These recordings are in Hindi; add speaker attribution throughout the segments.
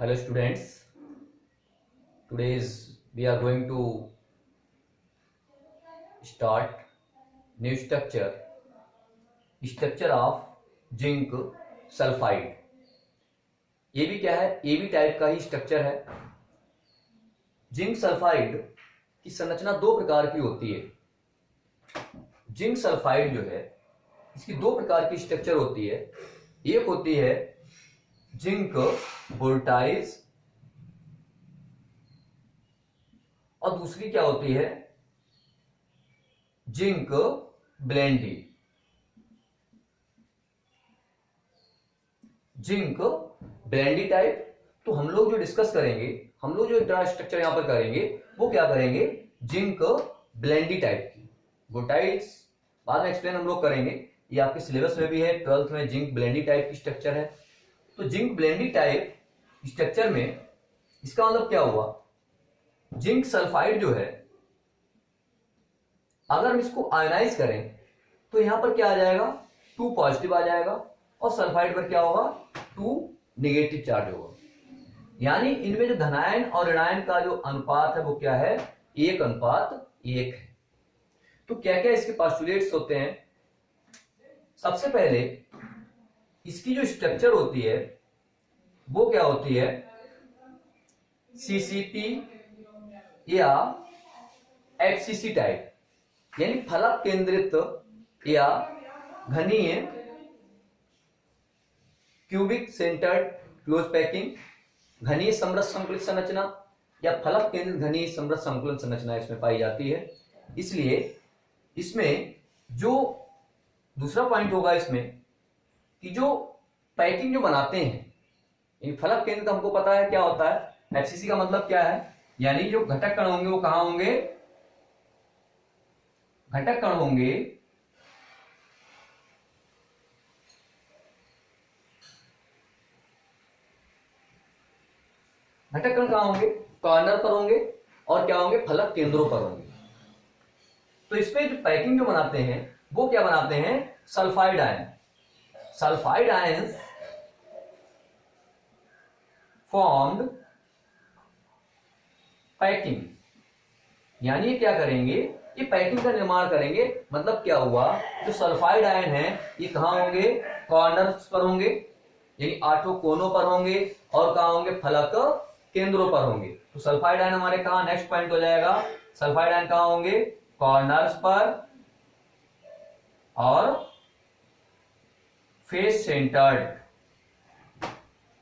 Speaker 1: Hello students, today's we are going to start new structure of zinc sulphide. ये भी क्या है, ये भी टाइप का ही स्ट्रक्चर है। जिंक सल्फाइड की संरचना दो प्रकार की होती है। जिंक सल्फाइड जो है इसकी दो प्रकार की स्ट्रक्चर होती है। एक होती है जिंक वोल्टाइज और दूसरी क्या होती है, जिंक ब्लेंडी। जिंक ब्लेंडी टाइप तो हम लोग जो डिस्कस करेंगे, हम लोग जो स्ट्रक्चर यहां पर करेंगे वो क्या करेंगे, जिंक ब्लेंडी टाइप की। वोल्टाइज बाद में एक्सप्लेन हम लोग करेंगे, ये आपके सिलेबस में भी है, 12th में जिंक ब्लेंडी टाइप की स्ट्रक्चर है। तो जिंक ब्लेंडी टाइप स्ट्रक्चर में इसका मतलब क्या हुआ, जिंक सल्फाइड जो है अगर हम इसको आयनाइज करें तो यहां पर क्या आ जाएगा, 2 पॉजिटिव आ जाएगा और सल्फाइड पर क्या होगा, 2 नेगेटिव चार्ज होगा। यानी इनमें जो धनायन और ऋणायन का जो अनुपात है वो क्या है, 1:1 है। तो क्या क्या इसके पोस्टुलेट्स होते हैं। सबसे पहले इसकी जो स्ट्रक्चर होती है वो क्या होती है, सीसीपी या एफसीसी टाइप, यानी फलक केंद्रित या घनीय क्यूबिक सेंटर्ड क्लोज पैकिंग, घनीय समृद्ध संकुलित संरचना या फलक केंद्रित घनीय समृद्ध संकुलन संरचना इसमें पाई जाती है। इसलिए इसमें जो दूसरा पॉइंट होगा इसमें कि जो पैकिंग जो बनाते हैं, फलक केंद्र हमको पता है क्या होता है, एफसीसी का मतलब क्या है, यानी जो घटक कण होंगे वो कहां होंगे, घटक कण होंगे घटक कण कहां होंगे, कॉर्नर पर होंगे और क्या होंगे, फलक केंद्रों पर होंगे। तो इसमें जो पैकिंग जो बनाते हैं वो क्या बनाते हैं, sulphide ion. Sulphide ions formed packing, यानी ये क्या करेंगे, ये पैकिंग का निर्माण करेंगे। मतलब क्या हुआ, जो सल्फाइड आयन है ये कहां होंगे, कॉर्नर्स पर होंगे, यानी 8 कोनों पर होंगे और कहां होंगे, फलक केंद्रों पर होंगे। तो सल्फाइड आयन हमारे कहां, नेक्स्ट पॉइंट हो जाएगा, सल्फाइड आयन कहां होंगे, कॉर्नर्स पर और फेस सेंटर्ड,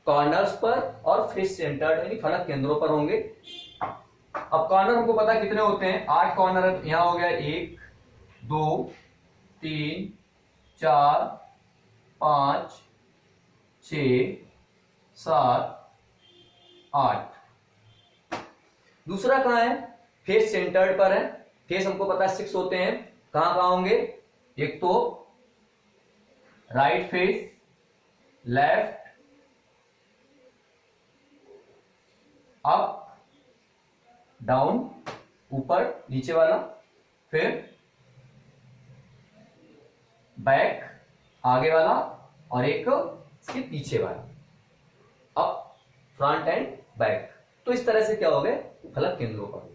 Speaker 1: कॉर्नर्स पर और फेस सेंटर्ड यानी फलक केंद्रों पर होंगे। अब कॉर्नर हमको पता है कितने होते हैं, 8 कॉर्नर यहां हो गया, 1 2 3 4 5 6 7 8। दूसरा कहां है, फेस सेंटर्ड पर है। फेस हमको पता है 6 होते हैं, कहां कहां होंगे, एक तो right face, left, up down, ऊपर नीचे वाला, फिर बैक आगे वाला और एक इसके पीछे वाला, अप फ्रंट एंड बैक। तो इस तरह से क्या हो गए, फलक केंद्रों पर।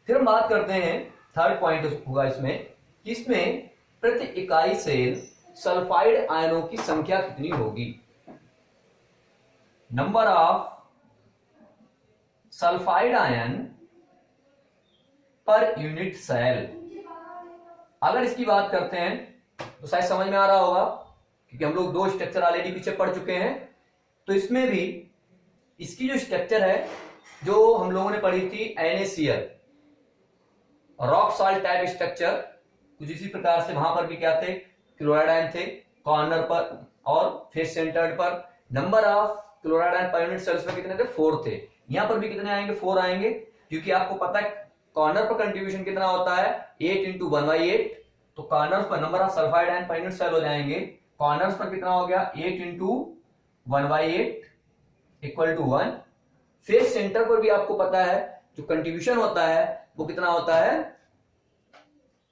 Speaker 1: फिर हम बात करते हैं, थर्ड पॉइंट होगा इसमें कि इसमें प्रति इकाई सेल सल्फाइड आयनों की संख्या कितनी होगी, number of sulphide ion per unit cell. अगर इसकी बात करते हैं तो शायद समझ में आ रहा होगा, क्योंकि हम लोग 2 स्ट्रक्चर ऑलरेडी पीछे पढ़ चुके हैं। तो इसमें भी इसकी जो स्ट्रक्चर है जो हम लोगों ने पढ़ी थी, NaCl rock salt type structure, कुछ इसी प्रकार से वहां पर भी क्या थे, क्लोराइड आयन थे कॉर्नर पर और फेस सेंटर्ड पर। Number of chloride ion per unit cells में कितने थे, 4 थे। यहां पर भी कितने आएंगे, 4 आएंगे, क्योंकि आपको पता है कॉर्नर पर कंट्रीब्यूशन कितना होता है, 8 × 1/8। तो कॉर्नर्स पर number of sulphide ion per unit cell हो जाएंगे, कॉर्नर्स पर कितना हो गया, 8 × 1/8 = 1। फेस सेंटर पर भी आपको पता है जो कंट्रीब्यूशन होता है वो कितना होता है,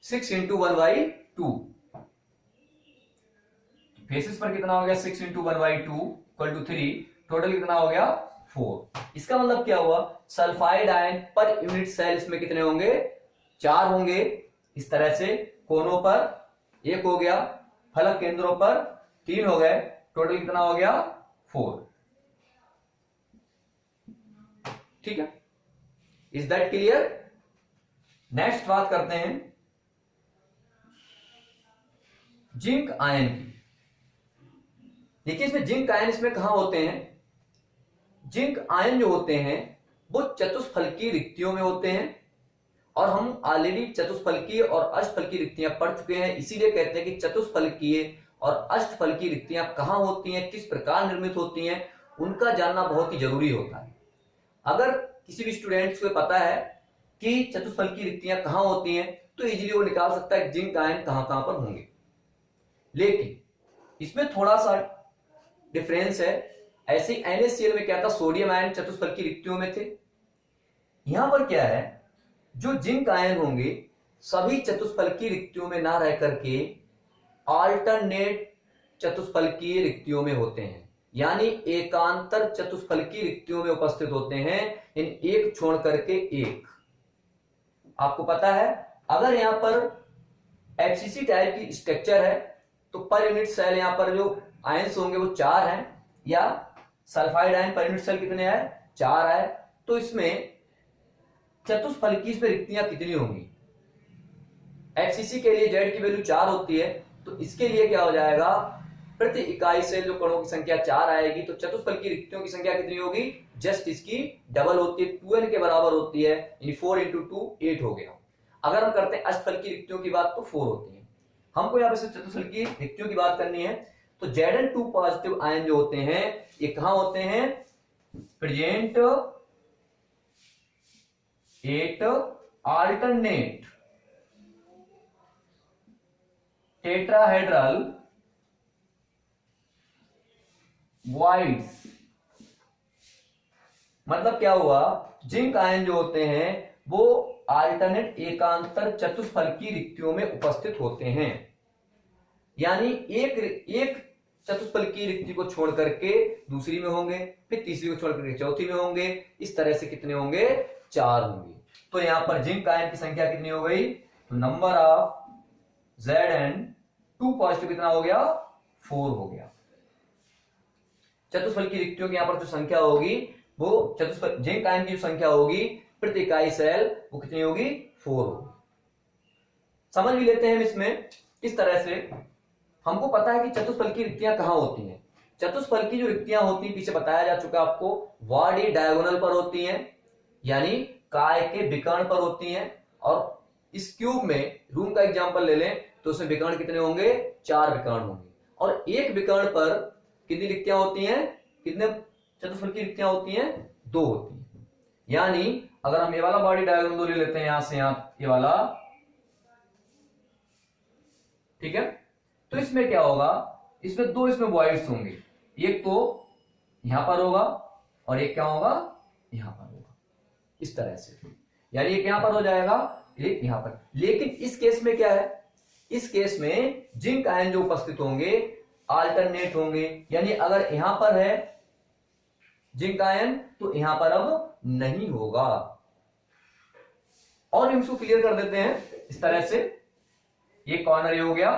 Speaker 1: 6 × 1/2। फेसेस पर कितना हो गया, 6 × 1/2 = 3। टोटल कितना हो गया 4। इसका मतलब क्या हुआ, sulphide ion per unit cell इसमें कितने होंगे 4 होंगे। इस तरह से कोनों पर 1 हो गया, फलक केंद्रों पर 3 हो गए, टोटल कितना हो गया 4। ठीक है, इज दैट क्लियर। नेक्स्ट बात करते हैं जिंक आयन की। देखिए इसमें जिंक आयन इसमें कहां होते हैं, जिंक आयन जो होते हैं वो चतुष्फलकीय रिक्तियों में होते हैं, और हम ऑलरेडी चतुष्फलकीय और अष्टफलकीय रिक्तियां पढ़ चुके हैं। इसीलिए कहते हैं कि चतुष्फलकीय और अष्टफलकीय रिक्तियां कहां होती हैं, किस प्रकार निर्मित होती हैं, उनका जानना बहुत ही जरूरी होता है। अगर किसी भी स्टूडेंट्स को पता है कि चतुष्फलकीय रिक्तियां कहां होती हैं तो इजीली वो निकाल सकता है जिंक आयन कहां कहां पर होंगे। लेकिन इसमें थोड़ा सा डिफरेंस है। ऐसे NaCl में क्या था, सोडियम आयन चतुष्फलकीय रिक्तियों में थे। यहां पर क्या है, जो जिंक आयन होंगे सभी चतुष्फलकीय रिक्तियों में ना रह करके अल्टरनेट चतुष्फलकीय रिक्तियों में होते हैं, यानी एकांतर चतुष्फलकीय रिक्तियों में उपस्थित होते हैं, इन एक छोड़ करके एक। आपको पता है अगर यहां पर FCC टाइप की स्ट्रक्चर है तो पर यूनिट सेल यहां पर जो आयंस होंगे वो 4 हैं, या sulphide ion per unit cell कितने आए 4 आए, तो इसमें चतुष्फलकीय में रिक्तियां कितनी होंगी। FCC के लिए Z की वैल्यू 4 होती है, तो इसके लिए क्या हो जाएगा, प्रति इकाई सेल जो कणों की संख्या 4 आएगी, तो चतुष्फलकीय रिक्तियों की संख्या कितनी होगी, जस्ट इसकी डबल होती है, 2n के बराबर होती है, यानी 4 × 2 8 हो गया। अगर हम करते हैं अष्टफलकीय रिक्तियों की बात तो 4 होती है। हमको यहाँ पे सिर्फ चतुष्फलकीय रिक्तियों की बात करनी है, तो Zn2 पॉजिटिव आयन जो होते हैं ये कहां होते हैं, present at alternate tetrahedral voids. मतलब क्या हुआ, जिंक आयन जो होते हैं वो अल्टरनेट एकांतर चतुष्फलकीय रिक्तियों में उपस्थित होते हैं, यानी एक चतुष्फलकीय रिक्ति को छोड़ करके दूसरी में होंगे, फिर तीसरी को छोड़ करके चौथी में होंगे, इस तरह से कितने होंगे 4 होंगे। तो यहां पर जिंक आयन की संख्या कितनी हो गई, तो नंबर ऑफ Zn2 पॉजिटिव कितना हो गया 4 हो गया। चतुष्फलकीय रिक्तियों की यहां पर जो संख्या होगी वो जिंक आयन की जो संख्या होगी प्रति इकाई सेल वो कितनी होगी 4 होगी। समझ भी लेते हैं इसमें किस तरह से। हमको पता है कि चतुष्फलकीय रिक्तियां कहां होती हैं। चतुष्फलकीय जो रिक्तियां होती हैं पीछे बताया जा चुका आपको, वाडी डायगोनल पर होती हैं, यानी काय के विकर्ण पर होती हैं। और इस क्यूब में रूम का एग्जांपल ले लें तो उसमें विकर्ण कितने होंगे 4 विकर्ण होंगे, और एक विकर्ण पर कितनी रिक्तियां होती हैं, कितने चतुष्फलकीय रिक्तियां होती हैं 2 होती हैं। यानी अगर हम ये वाला बॉडी डायग्राम दो ले लेते हैं, यहां से यहां ये वाला, ठीक है, तो इसमें क्या होगा, इसमें 2 इसमें वॉइड्स होंगे, एक तो यहां पर होगा और एक क्या होगा यहां पर होगा, इस तरह से, यानी एक यहां पर हो जाएगा एक यहां पर। लेकिन इस केस में क्या है, इस केस में जिंक आयन जो उपस्थित होंगे अल्टरनेट होंगे, यानी अगर यहां पर है जिंक आयन तो यहां पर अब नहीं होगा। और इसको क्लियर कर देते हैं इस तरह से, ये कॉर्नर हो गया,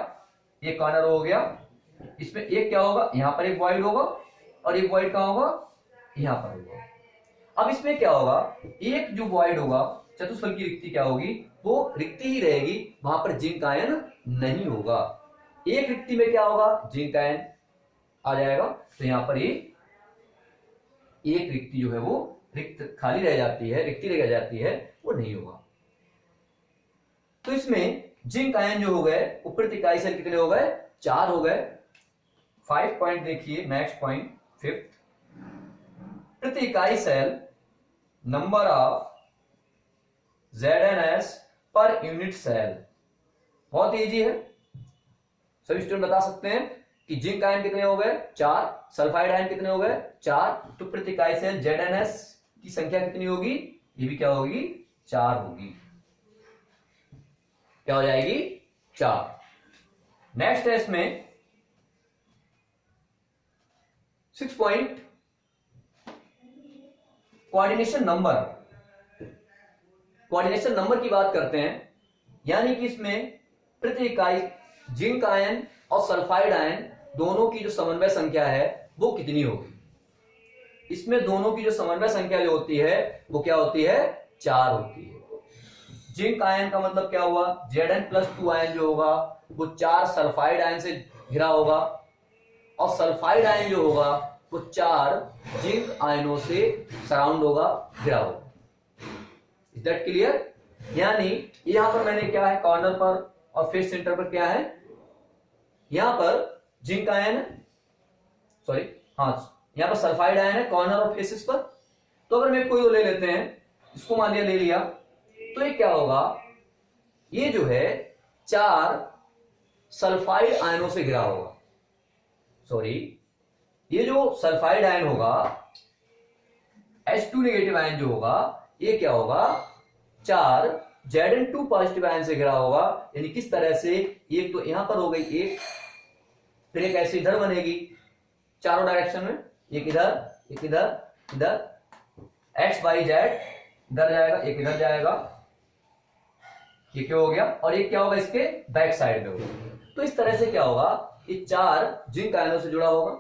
Speaker 1: ये कॉर्नर हो गया, इसमें एक क्या होगा यहां पर एक वॉइड होगा और एक वॉइड कहां होगा यहां पर होगा। अब इसमें क्या होगा, एक जो वॉइड होगा चतुष्फलकीय रिक्ति क्या होगी, वो रिक्ति ही रहेगी, वहां पर जिंक आयन नहीं होगा। एक रिक्ति में क्या होगा जिंक आयन आ जाएगा, तो यहां पर ये एक रिक्ति जो है वो रिक्त खाली रह जाती है, रिक्ति रह जाती है, वो नहीं होगा। तो इसमें जिंक आयन जो हो गए वो प्रति इकाई सेल कितने हो गए 4 हो गए। 5 पॉइंट देखिए, नेक्स्ट पॉइंट 5th, प्रति इकाई cell number of ZnS per unit cell. बहुत इजी है, सभी स्टूडेंट बता सकते हैं कि जिंक आयन कितने हो गए 4, सल्फाइड आयन कितने हो गए 4, तो प्रति इकाई सेल ZnS की संख्या कितनी होगी, ये भी क्या होगी 4 होगी, क्या हो जाएगी 4। नेक्स्ट है इसमें 6 पॉइंट कोऑर्डिनेशन नंबर की बात करते हैं, यानी कि इसमें प्रति इकाई जिंक आयन और सल्फाइड आयन दोनों की जो समन्वय संख्या है वो कितनी होगी। इसमें दोनों की जो समन्वय संख्या जो होती है वो क्या होती है, 4 होती है। जिंक आयन का मतलब क्या हुआ, Zn+2 आयन जो होगा वो 4 सल्फाइड आयन से घिरा होगा, और सल्फाइड आयन जो होगा वो 4 जिंक आयनों से सराउंड होगा, घिरा होगा। Is that clear? यानी यहां पर मैंने क्या है, कॉर्नर पर और फेस सेंटर पर क्या है, यहां पर जिंक आयन, सॉरी हाँ, यहां पर सल्फाइड आयन है कॉर्नर और फेसेस पर। तो अगर मैं कोई दो ले लेते हैं, इसको मान लिया ले लिया, तो ये क्या होगा, ये जो है 4 सल्फाइड आयनों से घिरा होगा। सॉरी, ये जो सल्फाइड आयन होगा, H2 नेगेटिव आयन जो होगा, ये क्या होगा, 4 Zn2 पॉजिटिव आयन से घिरा होगा। यानी किस तरह से, एक तो यहां पर हो गई एक, फिर एक ऐसी इधर बनेगी चारों डायरेक्शन में, एक इधर, एक इधर, इधर, X Y Z इधर जाएगा, एक इधर जाएगा, ये क्या हो गया, और ये क्या होगा, इसके बैक साइड में होगा। तो इस तरह से क्या होगा, ये 4 जिंक आयनों से जुड़ा होगा।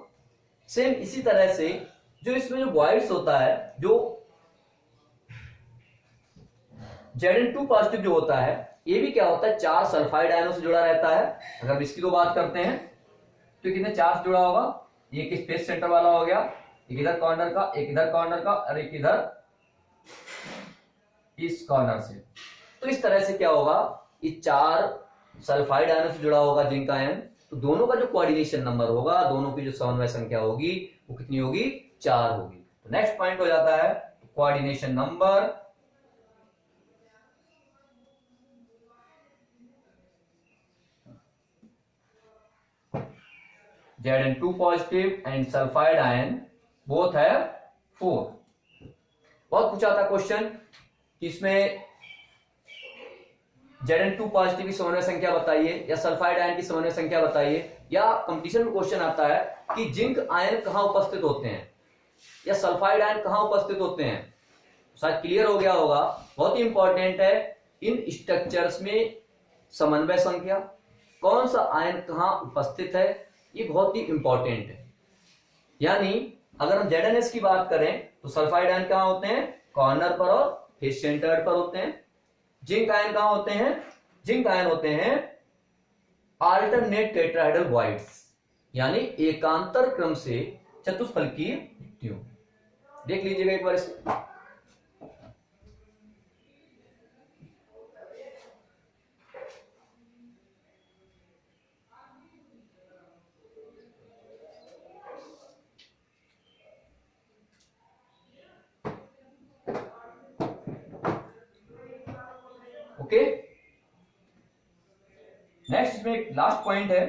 Speaker 1: सेम इसी तरह से जो इसमें जो बॉइड्स होता है, जो Zn2 पॉजिटिव जो होता है, ये भी क्या होता है, 4 सल्फाइड आयनों से जुड़ा रहता है। अगर हम इसकी तो बात करते हैं तो कितने 4 से जुड़ा होगा, एक स्पेस सेंटर वाला हो गया, एक इधर कॉर्नर का, एक इधर कॉर्नर का, और एक इधर इस कॉर्नर से। तो इस तरह से क्या होगा, ये 4 सल्फाइड आयनों से जुड़ा होगा जिंक आयन। तो दोनों का जो कोऑर्डिनेशन नंबर होगा, दोनों की जो समन्वय संख्या होगी वो कितनी होगी, 4 होगी। तो नेक्स्ट पॉइंट हो जाता है coordination number. Zn2 positive and sulphide ion both है 4। बहुत पूछा था क्वेश्चन कि इसमें Zn2 पॉजिटिव की समन्वय संख्या बताइए, या सल्फाइड आयन की समन्वय संख्या बताइए, या कंपटीशन में क्वेश्चन आता है कि जिंक आयन कहां उपस्थित होते हैं, या सल्फाइड आयन कहां उपस्थित होते हैं। शायद क्लियर हो गया होगा। बहुत ही इंपॉर्टेंट है इन स्ट्रक्चर्स में समन्वय संख्या, कौन सा आयन कहां उपस्थित है, ये बहुत ही इंपॉर्टेंट है। यानी अगर हम ZnS की बात करें तो सल्फाइड आयन कहां होते हैं, कॉर्नर पर और फेस सेंटर्ड पर होते हैं। जिंक आयन कहां होते हैं, जिंक आयन होते हैं अल्टरनेट टेट्राहेड्रल बॉइड्स, यानी एकांतर क्रम से चतुष्फलकीय युक्तियों। देख लीजिएगा एक बार इसे। ओके, नेक्स्ट इसमें एक लास्ट पॉइंट है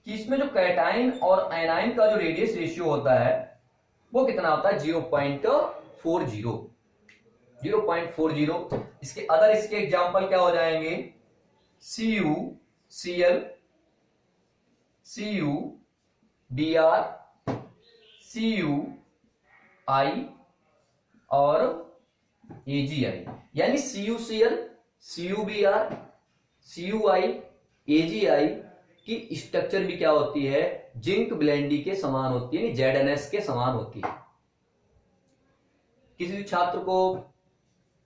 Speaker 1: कि इसमें जो कैटाइन और एनाइन का जो रेडियस रेशियो होता है वो कितना होता है, 0.40। 0.40। इसके अदर इसके एग्जांपल क्या हो जाएंगे, Cu, Cl, Cu, Br, Cu, I और AgI। यानी CuCl, CuBr, CuI, AgI की स्ट्रक्चर भी क्या होती है, जिंक ब्लेंडी के समान होती है, ZnS के समान होती है। किसी भी छात्र को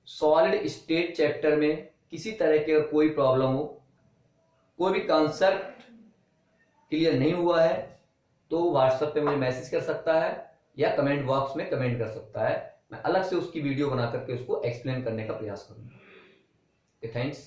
Speaker 1: सॉलिड स्टेट चैप्टर में किसी तरह के कोई प्रॉब्लम हो, कोई भी कॉन्सेप्ट क्लियर नहीं हुआ है, तो व्हाट्सएप पे मुझे मैसेज कर सकता है या कमेंट बॉक्स में कमेंट कर सकता है। मैं अलग से उसकी वीडियो बना करके उसको एक्सप्लेन करने का प्रयास करूंगा। थैंक्स।